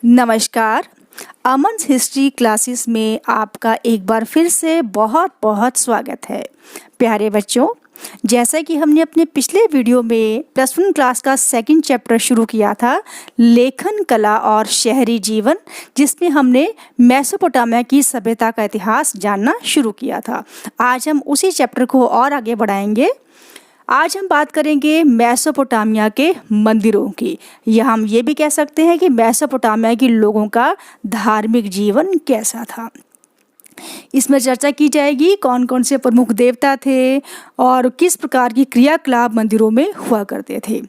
नमस्कार। अमन्स history classes में आपका एक बार फिर से बहुत बहुत स्वागत है। प्यारे बच्चों, जैसा कि हमने अपने पिछले वीडियो में +1 क्लास का सेकंड चैप्टर शुरू किया था, लेखन कला और शहरी जीवन, जिसमें हमने मेसोपोटामिया की सभ्यता का इतिहास जानना शुरू किया था। आज हम उसी चैप्टर को और आगे बढ़ाएंगे। आज हम बात करेंगे मेसोपोटामिया के मंदिरों की, या हम ये भी कह सकते हैं कि मेसोपोटामिया के लोगों का धार्मिक जीवन कैसा था। इसमें चर्चा की जाएगी कौन कौन से प्रमुख देवता थे और किस प्रकार की क्रियाकलाप मंदिरों में हुआ करते थे।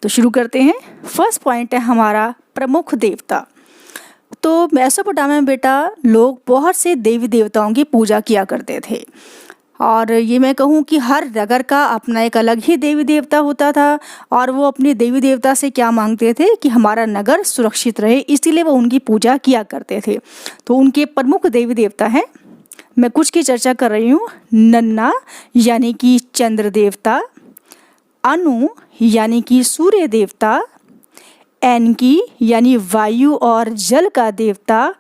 तो शुरू करते हैं। फर्स्ट पॉइंट है हमारा प्रमुख देवता। तो मेसोपोटामिया में बेटा लोग बहुत से देवी देवताओं की पूजा किया करते थे, और ये मैं कहूँ कि हर नगर का अपना एक अलग ही देवी देवता होता था, और वो अपने देवी देवता से क्या मांगते थे कि हमारा नगर सुरक्षित रहे, इसलिए वो उनकी पूजा किया करते थे। तो उनके प्रमुख देवी देवता हैं, मैं कुछ की चर्चा कर रही हूँ। नन्ना यानी कि चंद्र देवता, अनु यानी कि सूर्य देवता, एनकी यानी वायु और जल का देवता,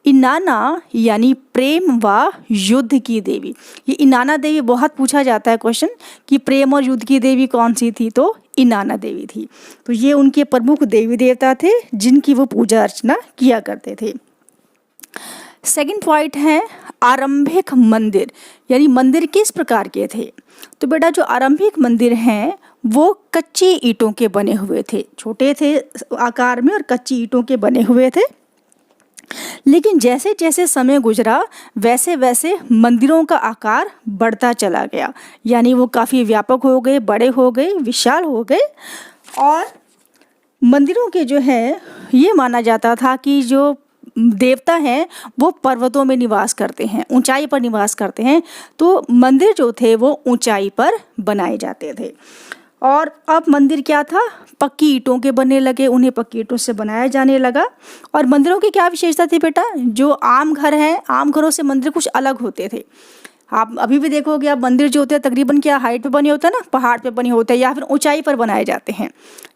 इनाना यानी प्रेम व युद्ध की देवी। ये इनाना देवी बहुत पूछा जाता है क्वेश्चन कि प्रेम और युद्ध की देवी कौन सी थी, तो इनाना देवी थी। तो ये उनके प्रमुख देवी देवता थे जिनकी वो पूजा अर्चना किया करते थे। सेकंड पॉइंट है आरंभिक मंदिर, यानी मंदिर किस प्रकार के थे। तो बेटा जो आरंभिक मंदिर हैं वो कच्ची ईंटों के बने हुए थे, छोटे थे आकार में और कच्ची ईंटों के बने हुए थे। लेकिन जैसे जैसे समय गुजरा वैसे वैसे मंदिरों का आकार बढ़ता चला गया, यानी वो काफ़ी व्यापक हो गए, बड़े हो गए, विशाल हो गए। और मंदिरों के जो है ये माना जाता था कि जो देवता हैं वो पर्वतों में निवास करते हैं, ऊंचाई पर निवास करते हैं। तो मंदिर जो थे वो ऊंचाई पर बनाए जाते थे। और अब मंदिर क्या था, पक्की ईंटों के बनने लगे, उन्हें पक्की ईंटों से बनाया जाने लगा। और मंदिरों की क्या विशेषता थी बेटा, जो आम घर हैं, आम घरों से मंदिर कुछ अलग होते थे। आप अभी भी देखोगे, आप मंदिर जो होते हैं तकरीबन क्या हाइट पे बने होते हैं ना, पहाड़ पे बने होते हैं या फिर ऊंचाई पर बनाए जाते हैं।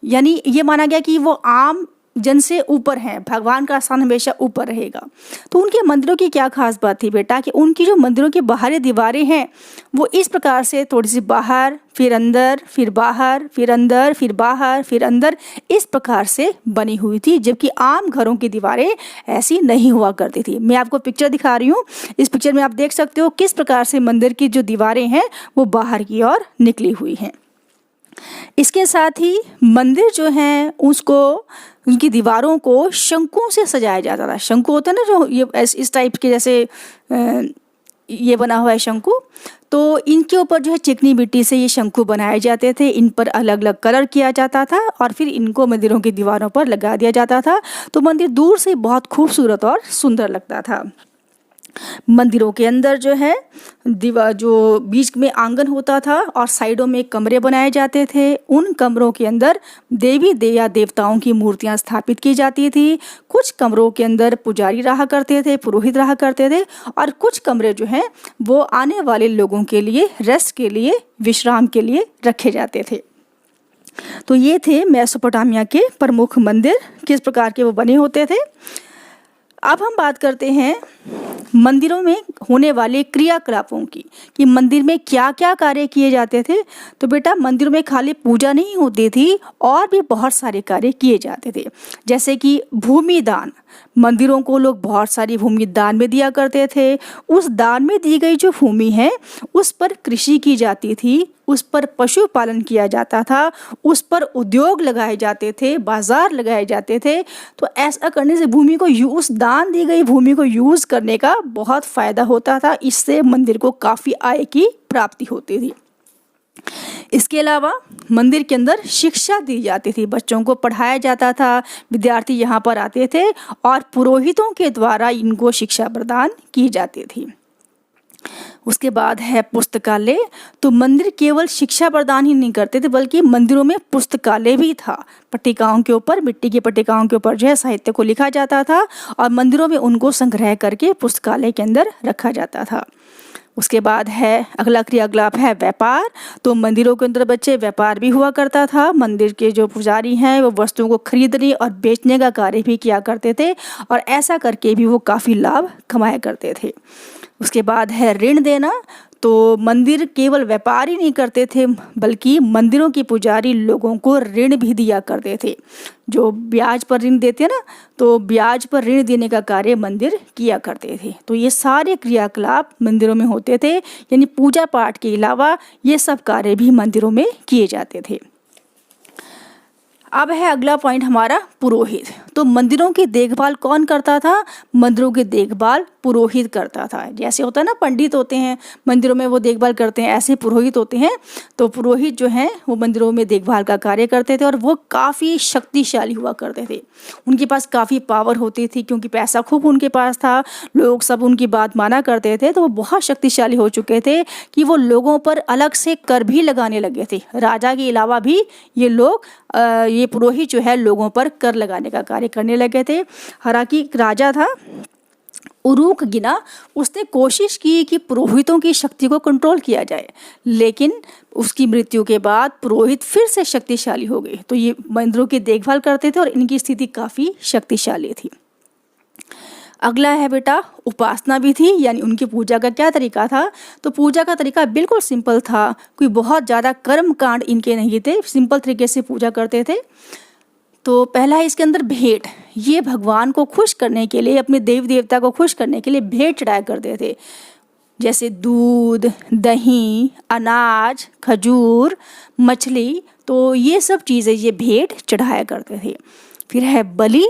यानी ये माना गया कि वो आम जन से ऊपर हैं, भगवान का स्थान हमेशा ऊपर रहेगा। तो उनके मंदिरों की क्या खास बात थी बेटा कि उनकी जो मंदिरों की बाहरी दीवारें हैं वो इस प्रकार से थोड़ी सी बाहर, फिर अंदर, फिर बाहर, फिर अंदर, फिर बाहर, फिर अंदर, इस प्रकार से बनी हुई थी, जबकि आम घरों की दीवारें ऐसी नहीं हुआ करती थी। मैं आपको पिक्चर दिखा रही हूँ, इस पिक्चर में आप देख सकते हो किस प्रकार से मंदिर की जो दीवारें हैं वो बाहर की ओर निकली हुई हैं। इसके साथ ही मंदिर जो है उसको, उनकी दीवारों को शंकुओं से सजाया जाता था। शंकु होता है ना जो ये इस टाइप के, जैसे ये बना हुआ है शंकु, तो इनके ऊपर जो है चिकनी मिट्टी से ये शंकु बनाए जाते थे। इन पर अलग अलग कलर किया जाता था और फिर इनको मंदिरों की दीवारों पर लगा दिया जाता था। तो मंदिर दूर से बहुत खूबसूरत और सुंदर लगता था। मंदिरों के अंदर जो है दीवार, जो बीच में आंगन होता था और साइडों में कमरे बनाए जाते थे। उन कमरों के अंदर देवी या देवताओं की मूर्तियां स्थापित की जाती थी। कुछ कमरों के अंदर पुजारी रहा करते थे, पुरोहित रहा करते थे, और कुछ कमरे जो हैं वो आने वाले लोगों के लिए, रेस्ट के लिए, विश्राम के लिए रखे जाते थे। तो ये थे मेसोपोटामिया के प्रमुख मंदिर, किस प्रकार के वो बने होते थे। अब हम बात करते हैं मंदिरों में होने वाले क्रियाकलापों की, कि मंदिर में क्या क्या कार्य किए जाते थे। तो बेटा मंदिरों में खाली पूजा नहीं होती थी, और भी बहुत सारे कार्य किए जाते थे। जैसे कि भूमि दान, मंदिरों को लोग बहुत सारी भूमि दान में दिया करते थे। उस दान में दी गई जो भूमि है उस पर कृषि की जाती थी, उस पर पशुपालन किया जाता था, उस पर उद्योग लगाए जाते थे, बाजार लगाए जाते थे। तो ऐसा करने से भूमि को उस दान दी गई भूमि को यूज़ करने का बहुत फ़ायदा होता था। इससे मंदिर को काफ़ी आय की प्राप्ति होती थी। इसके अलावा मंदिर के अंदर शिक्षा दी जाती थी, बच्चों को पढ़ाया जाता था। विद्यार्थी यहाँ पर आते थे और पुरोहितों के द्वारा इनको शिक्षा प्रदान की जाती थी। उसके बाद है पुस्तकालय। तो मंदिर केवल शिक्षा प्रदान ही नहीं करते थे, बल्कि मंदिरों में पुस्तकालय भी था। पट्टिकाओं के ऊपर, मिट्टी की पट्टिकाओं के ऊपर जो है साहित्य को लिखा जाता था और मंदिरों में उनको संग्रह करके पुस्तकालय के अंदर रखा जाता था। उसके बाद है अगला क्रियाकलाप है व्यापार। तो मंदिरों के अंदर बच्चे व्यापार भी हुआ करता था। मंदिर के जो पुजारी हैं वो वस्तुओं को खरीदने और बेचने का कार्य भी किया करते थे और ऐसा करके भी वो काफ़ी लाभ कमाया करते थे। उसके बाद है ऋण देना। तो मंदिर केवल व्यापार ही नहीं करते थे बल्कि मंदिरों के पुजारी लोगों को ऋण भी दिया करते थे। जो ब्याज पर ऋण देते हैं ना, तो ब्याज पर ऋण देने का कार्य मंदिर किया करते थे। तो ये सारे क्रियाकलाप मंदिरों में होते थे, यानी पूजा पाठ के अलावा ये सब कार्य भी मंदिरों में किए जाते थे। अब है अगला पॉइंट हमारा पुरोहित। तो मंदिरों की देखभाल कौन करता था? मंदिरों की देखभाल पुरोहित करता था। जैसे होता है ना, पंडित होते हैं मंदिरों में वो देखभाल करते हैं, ऐसे पुरोहित होते हैं। तो पुरोहित जो हैं वो मंदिरों में देखभाल का कार्य करते थे और वो काफ़ी शक्तिशाली हुआ करते थे। उनके पास काफ़ी पावर होती थी क्योंकि पैसा खूब उनके पास था, लोग सब उनकी बात माना करते थे। तो वो बहुत शक्तिशाली हो चुके थे कि वो लोगों पर अलग से कर भी लगाने लगे थे। राजा के अलावा भी ये लोग ये पुरोहित जो है लोगों पर कर लगाने का कार्य करने लगे थे। हालांकि एक राजा था उरुक गिना, उसने कोशिश की कि पुरोहितों की शक्ति को कंट्रोल किया जाए, लेकिन उसकी मृत्यु के बाद पुरोहित फिर से शक्तिशाली हो गए। तो ये मंदिरों की देखभाल करते थे और इनकी स्थिति काफ़ी शक्तिशाली थी। अगला है बेटा उपासना भी थी, यानी उनकी पूजा का क्या तरीका था? तो पूजा का तरीका बिल्कुल सिंपल था, कोई बहुत ज़्यादा कर्म कांड इनके नहीं थे, सिंपल तरीके से पूजा करते थे। तो पहला है इसके अंदर भेंट। ये भगवान को खुश करने के लिए, अपने देव देवता को खुश करने के लिए भेंट चढ़ाया करते थे, जैसे दूध, दही, अनाज, खजूर, मछली। तो ये सब चीज़ें ये भेंट चढ़ाया करते थे। फिर है बलि।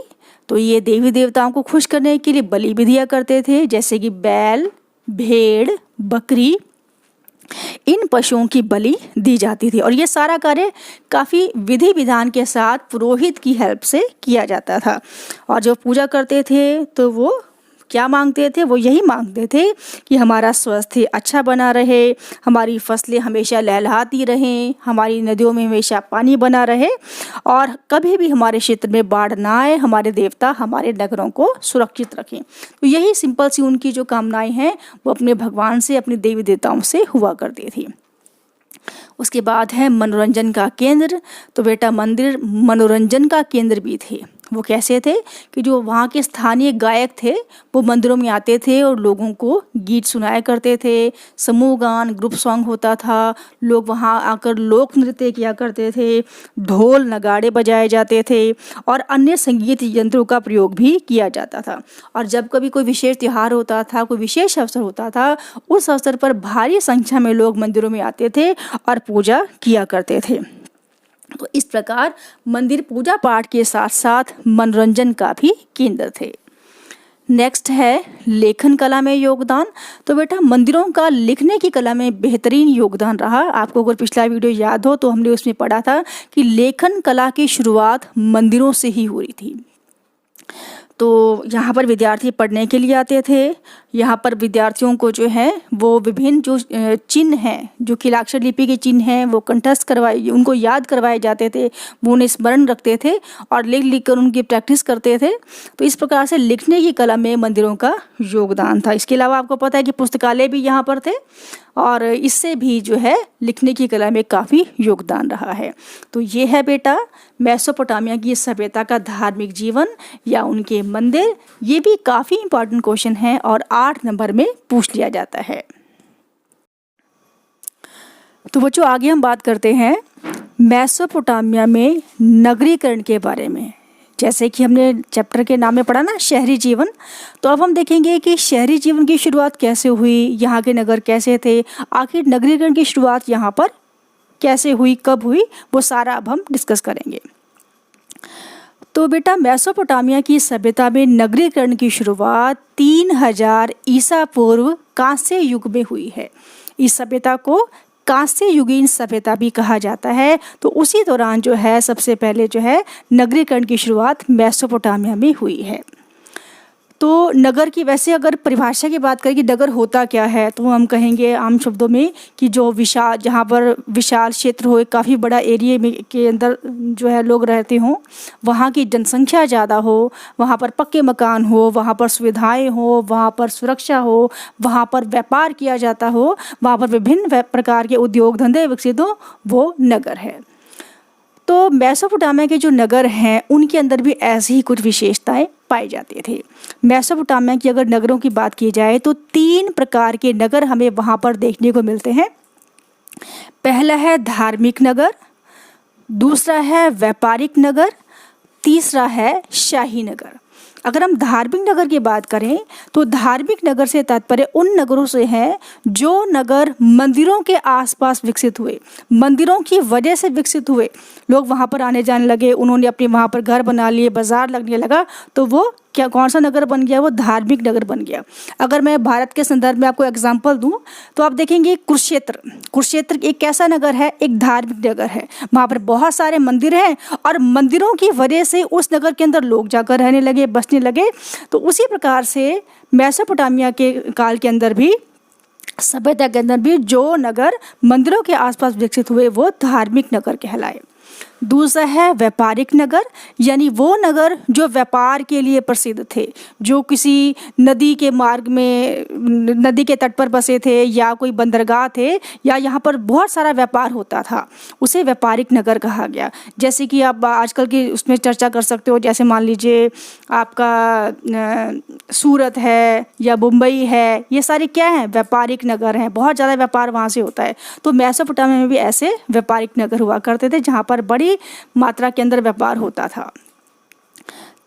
तो ये देवी देवताओं को खुश करने के लिए बलि भी दिया करते थे, जैसे कि बैल, भेड़, बकरी, इन पशुओं की बलि दी जाती थी। और ये सारा कार्य काफ़ी विधि विधान के साथ पुरोहित की हेल्प से किया जाता था। और जो पूजा करते थे तो वो क्या मांगते थे? वो यही मांगते थे कि हमारा स्वास्थ्य अच्छा बना रहे, हमारी फसलें हमेशा लहलहाती रहें, हमारी नदियों में हमेशा पानी बना रहे और कभी भी हमारे क्षेत्र में बाढ़ ना आए, हमारे देवता हमारे नगरों को सुरक्षित रखें। तो यही सिंपल सी उनकी जो कामनाएं हैं वो अपने भगवान से, अपने देवी देवताओं से हुआ करती थी। उसके बाद है मनोरंजन का केंद्र। तो बेटा मंदिर मनोरंजन का केंद्र भी थे। वो कैसे थे कि जो वहाँ के स्थानीय गायक थे वो मंदिरों में आते थे और लोगों को गीत सुनाया करते थे, समूह गान, ग्रुप सॉन्ग होता था, लोग वहाँ आकर लोक नृत्य किया करते थे, ढोल नगाड़े बजाए जाते थे और अन्य संगीत यंत्रों का प्रयोग भी किया जाता था। और जब कभी कोई विशेष त्यौहार होता था, कोई विशेष अवसर होता था, उस अवसर पर भारी संख्या में लोग मंदिरों में आते थे और पूजा किया करते थे। तो इस प्रकार मंदिर पूजा पाठ के साथ साथ मनोरंजन का भी केंद्र थे। नेक्स्ट है लेखन कला में योगदान। तो बेटा मंदिरों का लिखने की कला में बेहतरीन योगदान रहा। आपको अगर पिछला वीडियो याद हो तो हमने उसमें पढ़ा था कि लेखन कला की शुरुआत मंदिरों से ही हो रही थी। तो यहाँ पर विद्यार्थी पढ़ने के लिए आते थे। यहाँ पर विद्यार्थियों को जो है वो विभिन्न जो चिन्ह हैं, जो खिलाक्षर लिपि के चिन्ह हैं, वो कंठस्थ करवाए, उनको याद करवाए जाते थे, वो उन्हें स्मरण रखते थे और लिख लिख कर उनकी प्रैक्टिस करते थे। तो इस प्रकार से लिखने की कला में मंदिरों का योगदान था। इसके अलावा आपको पता है कि पुस्तकालय भी यहाँ पर थे और इससे भी जो है लिखने की कला में काफ़ी योगदान रहा है। तो ये है बेटा मेसोपोटामिया की सभ्यता का धार्मिक जीवन या उनके मंदिर। ये भी काफ़ी इंपॉर्टेंट क्वेश्चन है और 8 नंबर में पूछ लिया जाता है। तो बच्चों आगे हम बात करते हैं मेसोपोटामिया में नगरीकरण के बारे में। जैसे कि हमने चैप्टर के नाम में पढ़ा ना, शहरी जीवन। तो अब हम देखेंगे कि शहरी जीवन की शुरुआत कैसे हुई, यहाँ के नगर कैसे थे, आखिर नगरीकरण की शुरुआत यहाँ पर कैसे हुई, कब हुई, वो सारा अब हम डिस्कस करेंगे। तो बेटा मेसोपोटामिया की सभ्यता में नगरीकरण की शुरुआत 3000 ईसा पूर्व कांस्य युग में हुई है। इस सभ्यता को कांस्य युगीन सभ्यता भी कहा जाता है। तो उसी दौरान जो है सबसे पहले जो है नगरीकरण की शुरुआत मेसोपोटामिया में हुई है। तो नगर की वैसे अगर परिभाषा की बात करें कि नगर होता क्या है, तो हम कहेंगे आम शब्दों में कि जो विशाल, जहाँ पर विशाल क्षेत्र हो, काफ़ी बड़ा एरिया में के अंदर जो है लोग रहते हों, वहाँ की जनसंख्या ज़्यादा हो, वहाँ पर पक्के मकान हो, वहाँ पर सुविधाएं हो, वहाँ पर सुरक्षा हो, वहाँ पर व्यापार किया जाता हो, वहाँ पर विभिन्न प्रकार के उद्योग धंधे विकसित हो, वो नगर है। तो मेसोपोटामिया के जो नगर हैं उनके अंदर भी ऐसी ही कुछ विशेषताएं पाए जाते थे। मेसोपोटामिया की अगर नगरों की बात की जाए तो 3 प्रकार के नगर हमें वहाँ पर देखने को मिलते हैं। पहला है धार्मिक नगर, दूसरा है व्यापारिक नगर, तीसरा है शाही नगर। अगर हम धार्मिक नगर की बात करें तो धार्मिक नगर से तात्पर्य उन नगरों से है जो नगर मंदिरों के आसपास विकसित हुए, मंदिरों की वजह से विकसित हुए, लोग वहाँ पर आने जाने लगे, उन्होंने अपने वहाँ पर घर बना लिए, बाजार लगने लगा, तो वो क्या कौन सा नगर बन गया, वो धार्मिक नगर बन गया। अगर मैं भारत के संदर्भ में आपको एग्जांपल दूं तो आप देखेंगे कुरुक्षेत्र एक कैसा नगर है, एक धार्मिक नगर है। वहाँ पर बहुत सारे मंदिर हैं और मंदिरों की वजह से उस नगर के अंदर लोग जाकर रहने लगे, बसने लगे। तो उसी प्रकार से मेसोपोटामिया के काल के अंदर भी, सभ्यता के अंदर भी जो नगर मंदिरों के आसपास विकसित हुए वो धार्मिक नगर कहलाए। दूसरा है व्यापारिक नगर, यानी वो नगर जो व्यापार के लिए प्रसिद्ध थे, जो किसी नदी के मार्ग में, नदी के तट पर बसे थे, या कोई बंदरगाह थे, या यहाँ पर बहुत सारा व्यापार होता था, उसे व्यापारिक नगर कहा गया। जैसे कि आप आजकल की उसमें चर्चा कर सकते हो, जैसे मान लीजिए आपका सूरत है या मुंबई है, ये सारे क्या हैं, व्यापारिक नगर हैं, बहुत ज़्यादा व्यापार वहाँ से होता है। तो मेसोपोटामिया में भी ऐसे व्यापारिक नगर हुआ करते थे जहाँ पर बड़ी मात्रा के अंदर व्यापार होता था।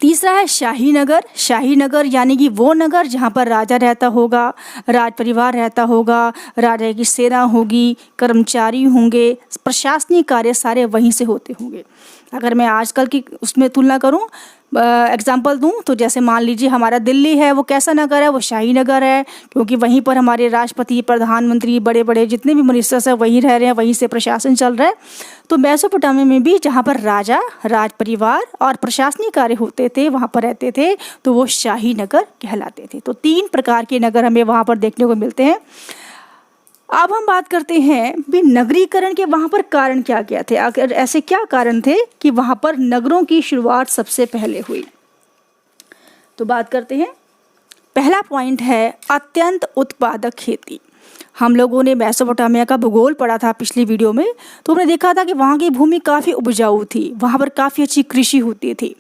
तीसरा है शाही नगर। शाही नगर यानी कि वो नगर जहाँ पर राजा रहता होगा, राज परिवार रहता होगा, राजा की सेना होगी, कर्मचारी होंगे, प्रशासनिक कार्य सारे वहीं से होते होंगे। अगर मैं आजकल की उसमें तुलना करूं, एग्जाम्पल दूं, तो जैसे मान लीजिए हमारा दिल्ली है, वो कैसा नगर है, वो शाही नगर है, क्योंकि वहीं पर हमारे राष्ट्रपति, प्रधानमंत्री, बड़े बड़े जितने भी मिनिस्टर्स हैं वहीं रह रहे हैं, वहीं से प्रशासन चल रहा है। तो मेसोपोटामिया में भी जहाँ पर राजा, राज परिवार और प्रशासनिक कार्य होते थे, वहाँ पर रहते थे, तो वो शाही नगर कहलाते थे। तो 3 प्रकार के नगर हमें वहाँ पर देखने को मिलते हैं। अब हम बात करते हैं भी नगरीकरण के वहाँ पर कारण क्या क्या थे, अगर ऐसे क्या कारण थे कि वहाँ पर नगरों की शुरुआत सबसे पहले हुई। तो बात करते हैं, पहला पॉइंट है अत्यंत उत्पादक खेती। हम लोगों ने मेसोपोटामिया का भूगोल पढ़ा था पिछली वीडियो में, तो हमने देखा था कि वहाँ की भूमि काफ़ी उपजाऊ थी, वहाँ पर काफ़ी अच्छी कृषि होती थी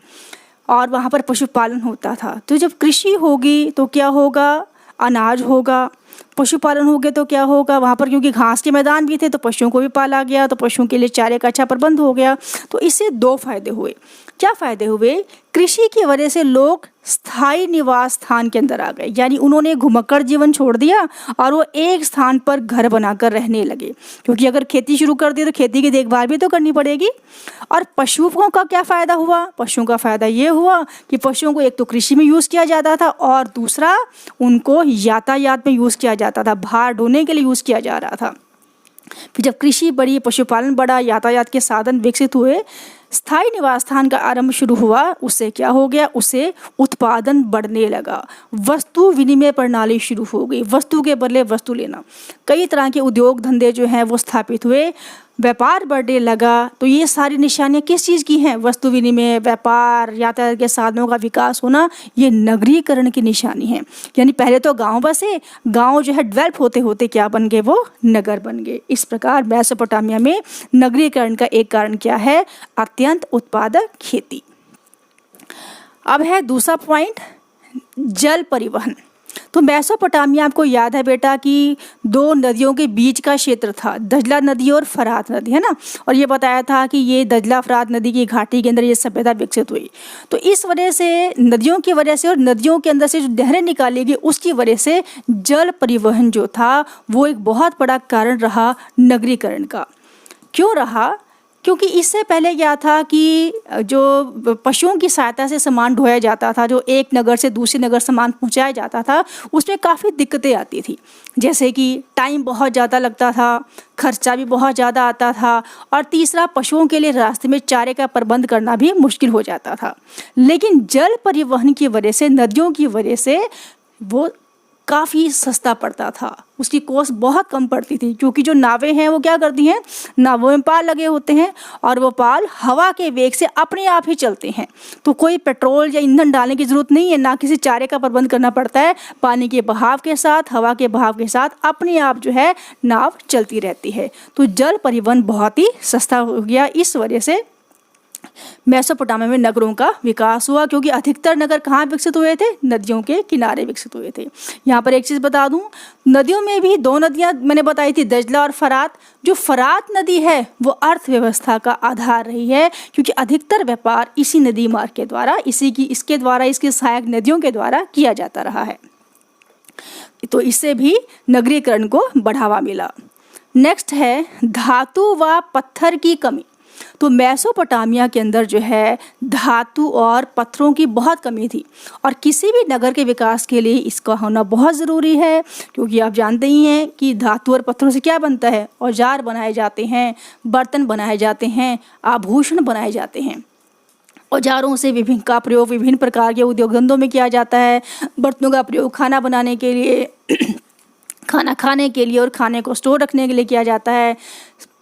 और वहाँ पर पशुपालन होता था। तो जब कृषि होगी तो क्या होगा, अनाज होगा, पशुपालन हो गया तो क्या होगा, वहाँ पर क्योंकि घास के मैदान भी थे तो पशुओं को भी पाला गया, तो पशुओं के लिए चारे का अच्छा प्रबंध हो गया। तो इससे 2 फायदे हुए। क्या फ़ायदे हुए, कृषि की वजह से लोग स्थायी निवास स्थान के अंदर आ गए, यानी उन्होंने घुमक्कड़ जीवन छोड़ दिया और वो एक स्थान पर घर बनाकर रहने लगे, क्योंकि अगर खेती शुरू कर दी तो खेती की देखभाल भी तो करनी पड़ेगी। और पशुओं का क्या फ़ायदा हुआ, पशुओं का फ़ायदा ये हुआ कि पशुओं को एक तो कृषि में यूज़ किया जाता था और दूसरा उनको यातायात में यूज़ किया जाता था, भार ढोने के लिए यूज़ किया जा रहा था। फिर जब कृषि बढ़ी, पशुपालन बढ़ा, यातायात के साधन विकसित हुए, स्थायी निवास स्थान का आरंभ शुरू हुआ, उससे क्या हो गया, उससे उत्पादन बढ़ने लगा, वस्तु विनिमय प्रणाली शुरू हो गई, वस्तु के बदले वस्तु लेना, कई तरह के उद्योग धंधे जो हैं वो स्थापित हुए, व्यापार बढ़ने लगा। तो ये सारी निशानियाँ किस चीज़ की हैं, वस्तु विनिमय, व्यापार, यातायात के साधनों का विकास होना, ये नगरीकरण की निशानी है। यानी पहले तो गांव बसे, गांव जो है डेवलप होते होते क्या बन गए, वो नगर बन गए। इस प्रकार मेसोपोटामिया में नगरीकरण का एक कारण क्या है, अत्यंत उत्पादक खेती। अब है दूसरा पॉइंट, जल परिवहन। तो मेसोपोटामिया, आपको याद है बेटा कि 2 नदियों के बीच का क्षेत्र था, दजला नदी और फरात नदी, है ना। और ये बताया था कि ये दजला फरात नदी की घाटी के अंदर ये सभ्यता विकसित हुई। तो इस वजह से, नदियों की वजह से और नदियों के अंदर से जो नहरें निकाली गई उसकी वजह से जल परिवहन जो था वो एक बहुत बड़ा कारण रहा नगरीकरण का। क्यों रहा, क्योंकि इससे पहले क्या था कि जो पशुओं की सहायता से सामान ढोया जाता था, जो एक नगर से दूसरे नगर सामान पहुंचाया जाता था, उसमें काफ़ी दिक्कतें आती थी। जैसे कि टाइम बहुत ज़्यादा लगता था, खर्चा भी बहुत ज़्यादा आता था, और तीसरा पशुओं के लिए रास्ते में चारे का प्रबंध करना भी मुश्किल हो जाता था। लेकिन जल परिवहन की वजह से, नदियों की वजह से वो काफ़ी सस्ता पड़ता था, उसकी कॉस्ट बहुत कम पड़ती थी। क्योंकि जो नावें हैं वो क्या करती हैं, नावों में पाल लगे होते हैं और वो पाल हवा के वेग से अपने आप ही चलते हैं, तो कोई पेट्रोल या ईंधन डालने की ज़रूरत नहीं है, ना किसी चारे का प्रबंध करना पड़ता है। पानी के बहाव के साथ, हवा के बहाव के साथ अपने आप जो है नाव चलती रहती है। तो जल परिवहन बहुत ही सस्ता हो गया। इस वजह से मेसोपोटामिया में नगरों का विकास हुआ, क्योंकि अधिकतर नगर कहाँ विकसित हुए थे, नदियों के किनारे विकसित हुए थे। यहाँ पर एक चीज़ बता दूँ, नदियों में भी दो नदियाँ मैंने बताई थी, दजला और फरात। जो फरात नदी है वो अर्थव्यवस्था का आधार रही है, क्योंकि अधिकतर व्यापार इसी नदी मार्ग के द्वारा, इसके सहायक नदियों के द्वारा किया जाता रहा है। तो इससे भी नगरीकरण को बढ़ावा मिला। नेक्स्ट है धातु व पत्थर की कमी। तो मेसोपोटामिया के अंदर जो है धातु और पत्थरों की बहुत कमी थी, और किसी भी नगर के विकास के लिए इसका होना बहुत ज़रूरी है। क्योंकि आप जानते ही हैं कि धातु और पत्थरों से क्या बनता है, औजार बनाए जाते हैं, बर्तन बनाए जाते हैं, आभूषण बनाए जाते हैं। औजारों से विभिन्न प्रकार के उद्योग धंधों में किया जाता है। बर्तनों का प्रयोग खाना बनाने के लिए, खाना खाने के लिए और खाने को स्टोर रखने के लिए किया जाता है।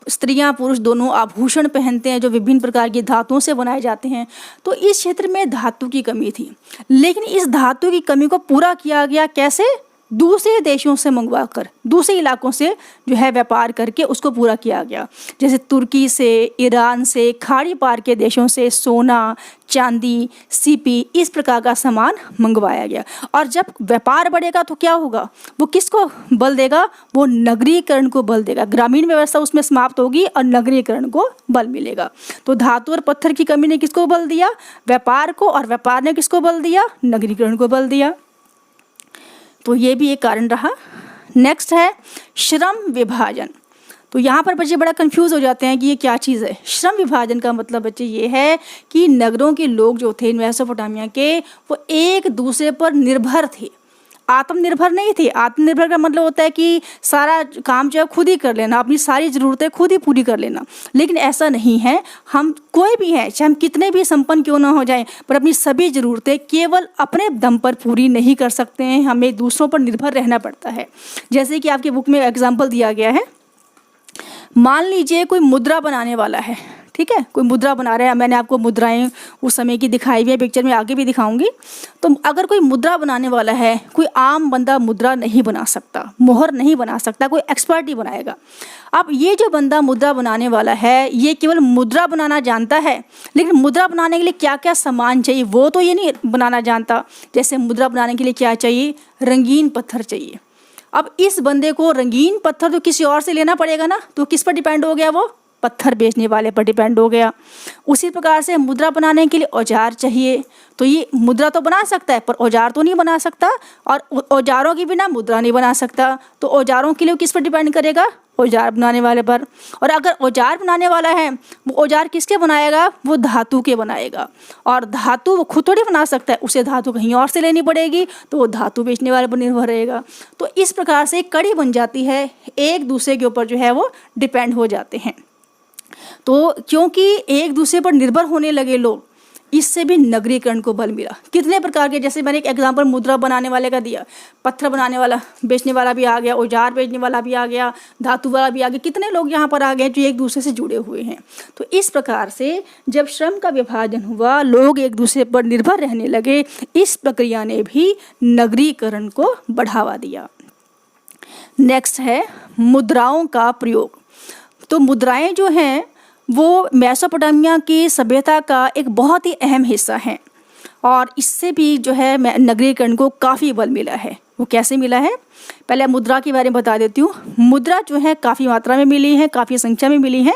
स्त्रियां पुरुष दोनों आभूषण पहनते हैं जो विभिन्न प्रकार की धातुओं से बनाए जाते हैं। तो इस क्षेत्र में धातु की कमी थी, लेकिन इस धातु की कमी को पूरा किया गया कैसे, दूसरे देशों से मंगवाकर, दूसरे इलाकों से जो है व्यापार करके उसको पूरा किया गया। जैसे तुर्की से, ईरान से, खाड़ी पार के देशों से सोना, चांदी, सीपी, इस प्रकार का सामान मंगवाया गया। और जब व्यापार बढ़ेगा तो क्या होगा, वो किसको बल देगा, वो नगरीकरण को बल देगा। ग्रामीण व्यवस्था उसमें समाप्त होगी और नगरीकरण को बल मिलेगा। तो धातु और पत्थर की कमी ने किसको बल दिया, व्यापार को, और व्यापार ने किसको बल दिया, नगरीकरण को बल दिया। तो ये भी एक कारण रहा। नेक्स्ट है श्रम विभाजन। तो यहाँ पर बच्चे बड़ा कंफ्यूज हो जाते हैं कि ये क्या चीज़ है। श्रम विभाजन का मतलब बच्चे ये है कि नगरों के लोग जो थे मेसोपोटामिया के, वो एक दूसरे पर निर्भर थे, आत्मनिर्भर नहीं थे। आत्मनिर्भर का मतलब होता है कि सारा काम जो है खुद ही कर लेना, अपनी सारी ज़रूरतें खुद ही पूरी कर लेना। लेकिन ऐसा नहीं है, हम कोई भी हैं, चाहे हम कितने भी संपन्न क्यों ना हो जाएं, पर अपनी सभी ज़रूरतें केवल अपने दम पर पूरी नहीं कर सकते हैं, हमें दूसरों पर निर्भर रहना पड़ता है। जैसे कि आपके बुक में एग्जाम्पल दिया गया है, मान लीजिए कोई मुद्रा बनाने वाला है, ठीक है, कोई मुद्रा बना रहा है। मैंने आपको मुद्राएं उस समय की दिखाई हुई है, पिक्चर में आगे भी दिखाऊंगी। तो अगर कोई मुद्रा बनाने वाला है, कोई आम बंदा मुद्रा नहीं बना सकता, मोहर नहीं बना सकता, कोई एक्सपर्ट ही बनाएगा। अब ये जो बंदा मुद्रा बनाने वाला है, ये केवल मुद्रा बनाना जानता है, लेकिन मुद्रा बनाने के लिए क्या क्या सामान चाहिए वो तो ये नहीं बनाना जानता। जैसे मुद्रा बनाने के लिए क्या चाहिए, रंगीन पत्थर चाहिए। अब इस बंदे को रंगीन पत्थर तो किसी और से लेना पड़ेगा ना, तो किस पर डिपेंड हो गया, वो पत्थर बेचने वाले पर डिपेंड हो गया। उसी प्रकार से मुद्रा बनाने के लिए औजार चाहिए, तो ये मुद्रा तो बना सकता है पर औजार तो नहीं बना सकता, और औजारों के बिना मुद्रा नहीं बना सकता। तो औजारों के लिए किस पर डिपेंड करेगा, औजार बनाने वाले पर। और अगर औजार बनाने वाला है, वो औजार किसके बनाएगा, वो धातु के बनाएगा। और धातु वो खुद थोड़ी बना सकता है, उसे धातु कहीं और से लेनी पड़ेगी, तो वो धातु बेचने वाले पर निर्भर रहेगा। तो इस प्रकार से कड़ी बन जाती है, एक दूसरे के ऊपर जो है वो डिपेंड हो जाते हैं। तो क्योंकि एक दूसरे पर निर्भर होने लगे लोग, इससे भी नगरीकरण को बल मिला। कितने प्रकार के, जैसे मैंने एक एग्जांपल मुद्रा बनाने वाले का दिया, पत्थर बनाने वाला बेचने वाला भी आ गया, औजार बेचने वाला भी आ गया, धातु वाला भी आ गया। कितने लोग यहाँ पर आ गए जो एक दूसरे से जुड़े हुए हैं। तो इस प्रकार से जब श्रम का विभाजन हुआ, लोग एक दूसरे पर निर्भर रहने लगे। इस प्रक्रिया ने भी नगरीकरण को बढ़ावा दिया। नेक्स्ट है मुद्राओं का प्रयोग। तो मुद्राएं जो हैं वो मेसोपोटामिया की सभ्यता का एक बहुत ही अहम हिस्सा हैं, और इससे भी जो है नगरीकरण को काफ़ी बल मिला है। वो कैसे मिला है, पहले मुद्रा के बारे में बता देती हूँ। मुद्रा जो है काफ़ी मात्रा में मिली है, काफ़ी संख्या में मिली है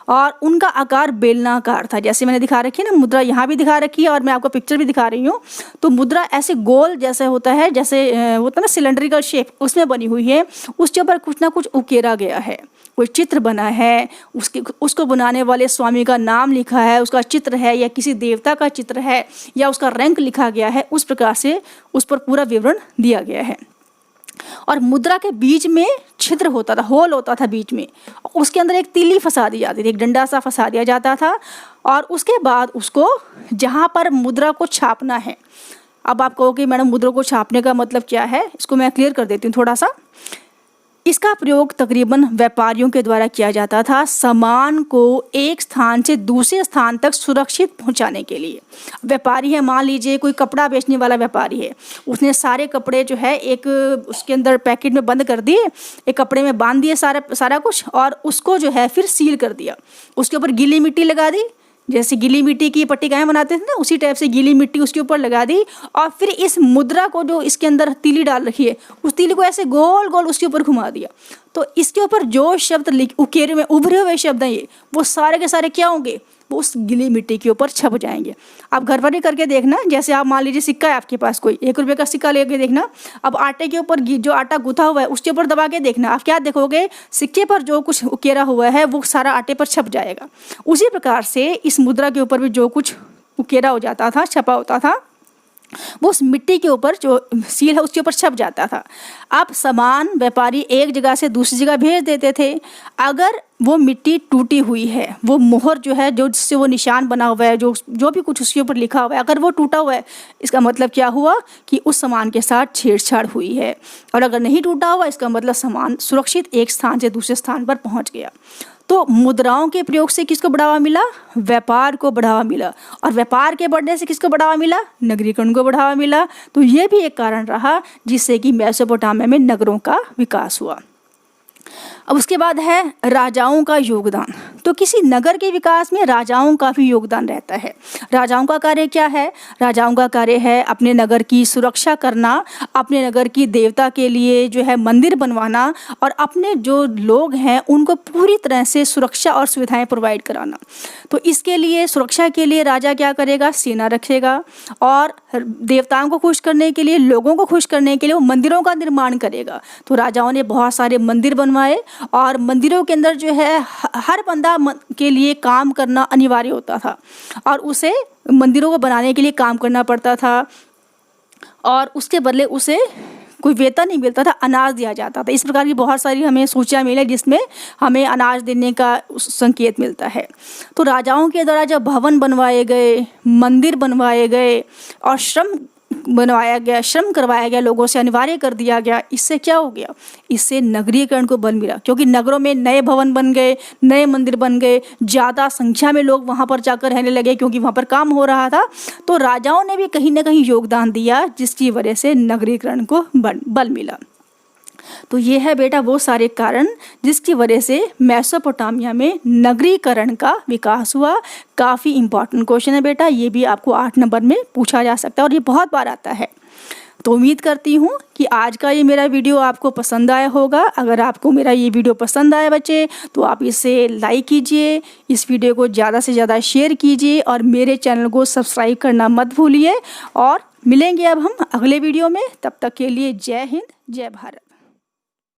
और उनका आकार बेलनाकार था। जैसे मैंने दिखा रखी है ना, मुद्रा यहाँ भी दिखा रखी है और मैं आपको पिक्चर भी दिखा रही हूँ। तो मुद्रा ऐसे गोल जैसे होता है, जैसे होता है ना सिलेंड्रिकल शेप, उसमें बनी हुई है। उसके ऊपर कुछ ना कुछ उकेरा गया है, कोई चित्र बना है, उसको बनाने वाले स्वामी का नाम लिखा है, उसका चित्र है या किसी देवता का चित्र है या उसका रैंक लिखा गया है। उस प्रकार से उस पर पूरा विवरण दिया गया है। और मुद्रा के बीच में छिद्र होता था, होल होता था बीच में, उसके अंदर एक तीली फंसा दी जाती थी, एक डंडा सा फंसा दिया जाता था। और उसके बाद उसको जहाँ पर मुद्रा को छापना है, अब आप कहोगे मैडम मुद्रा को छापने का मतलब क्या है, इसको मैं क्लियर कर देती हूँ थोड़ा सा। इसका प्रयोग तकरीबन व्यापारियों के द्वारा किया जाता था सामान को एक स्थान से दूसरे स्थान तक सुरक्षित पहुंचाने के लिए। व्यापारी है, मान लीजिए कोई कपड़ा बेचने वाला व्यापारी है, उसने सारे कपड़े जो है एक उसके अंदर पैकेट में बंद कर दिए, एक कपड़े में बांध दिए सारा कुछ, और उसको जो है फिर सील कर दिया। उसके ऊपर गीली मिट्टी लगा दी, जैसे गीली मिट्टी की पट्टिकाएं बनाते थे ना, उसी टाइप से गीली मिट्टी उसके ऊपर लगा दी। और फिर इस मुद्रा को जो इसके अंदर तीली डाल रखी है, उस तीली को ऐसे गोल गोल उसके ऊपर घुमा दिया। तो इसके ऊपर जो शब्द उकेरे में उभरे हुए शब्द हैं ये, वो सारे के सारे क्या होंगे, वो उस गीली मिट्टी के ऊपर छप जाएंगे। आप घर पर ही करके देखना। जैसे आप मान लीजिए सिक्का है आपके पास, कोई 1 रुपये का सिक्का लेके देखना, अब आटे के ऊपर जो आटा गूथा हुआ है उसके ऊपर दबा के देखना, आप क्या देखोगे, सिक्के पर जो कुछ उकेरा हुआ है वो सारा आटे पर छप जाएगा। उसी प्रकार से इस मुद्रा के ऊपर भी जो कुछ उकेरा हो जाता था, छपा होता था, वो उस मिट्टी के ऊपर जो सील है उसके ऊपर छप जाता था। अब सामान व्यापारी एक जगह से दूसरी जगह भेज देते थे। अगर वो मिट्टी टूटी हुई है, वो मोहर जो है, जो जिससे वो निशान बना हुआ है, जो भी कुछ उसके ऊपर लिखा हुआ है, अगर वो टूटा हुआ है, इसका मतलब क्या हुआ कि उस सामान के साथ छेड़छाड़ हुई है। और अगर नहीं टूटा हुआ, इसका मतलब सामान सुरक्षित एक स्थान से दूसरे स्थान पर पहुंच गया। तो मुद्राओं के प्रयोग से किसको बढ़ावा मिला, व्यापार को बढ़ावा मिला। और व्यापार के बढ़ने से किसको बढ़ावा मिला, नगरीकरण को बढ़ावा मिला। तो ये भी एक कारण रहा जिससे कि मेसोपोटामिया में नगरों का विकास हुआ। अब उसके बाद है राजाओं का योगदान। तो किसी नगर के विकास में राजाओं का भी योगदान रहता है। राजाओं का कार्य क्या है, राजाओं का कार्य है अपने नगर की सुरक्षा करना, अपने नगर की देवता के लिए जो है मंदिर बनवाना, और अपने जो लोग हैं उनको पूरी तरह से सुरक्षा और सुविधाएं प्रोवाइड कराना। तो इसके लिए, सुरक्षा के लिए राजा क्या करेगा, सेना रखेगा, और देवताओं को खुश करने के लिए, लोगों को खुश करने के लिए वो मंदिरों का निर्माण करेगा। तो राजाओं ने बहुत सारे मंदिर बनवाए, और मंदिरों के अंदर जो है हर बंदा के लिए काम करना अनिवार्य होता था, और उसे मंदिरों को बनाने के लिए काम करना पड़ता था, और उसके बदले उसे कोई वेतन नहीं मिलता था, अनाज दिया जाता था। इस प्रकार की बहुत सारी हमें सूचियाँ मिली जिसमें हमें अनाज देने का संकेत मिलता है। तो राजाओं के द्वारा जब भवन बनवाए गए, मंदिर बनवाए गए और श्रम बनवाया गया, श्रम करवाया गया, लोगों से अनिवार्य कर दिया गया, इससे क्या हो गया, इससे नगरीकरण को बल मिला। क्योंकि नगरों में नए भवन बन गए, नए मंदिर बन गए, ज़्यादा संख्या में लोग वहाँ पर जाकर रहने लगे क्योंकि वहाँ पर काम हो रहा था। तो राजाओं ने भी कहीं ना कहीं योगदान दिया जिसकी वजह से नगरीकरण को बल मिला। तो ये है बेटा वो सारे कारण जिसकी वजह से मेसोपोटामिया में नगरीकरण का विकास हुआ। काफ़ी इंपॉर्टेंट क्वेश्चन है बेटा, ये भी आपको 8 नंबर में पूछा जा सकता है और ये बहुत बार आता है। तो उम्मीद करती हूँ कि आज का ये मेरा वीडियो आपको पसंद आया होगा। अगर आपको मेरा ये वीडियो पसंद आया बच्चे, तो आप इसे लाइक कीजिए, इस वीडियो को ज़्यादा से ज़्यादा शेयर कीजिए और मेरे चैनल को सब्सक्राइब करना मत भूलिए। और मिलेंगे अब हम अगले वीडियो में, तब तक के लिए जय हिंद, जय भारत।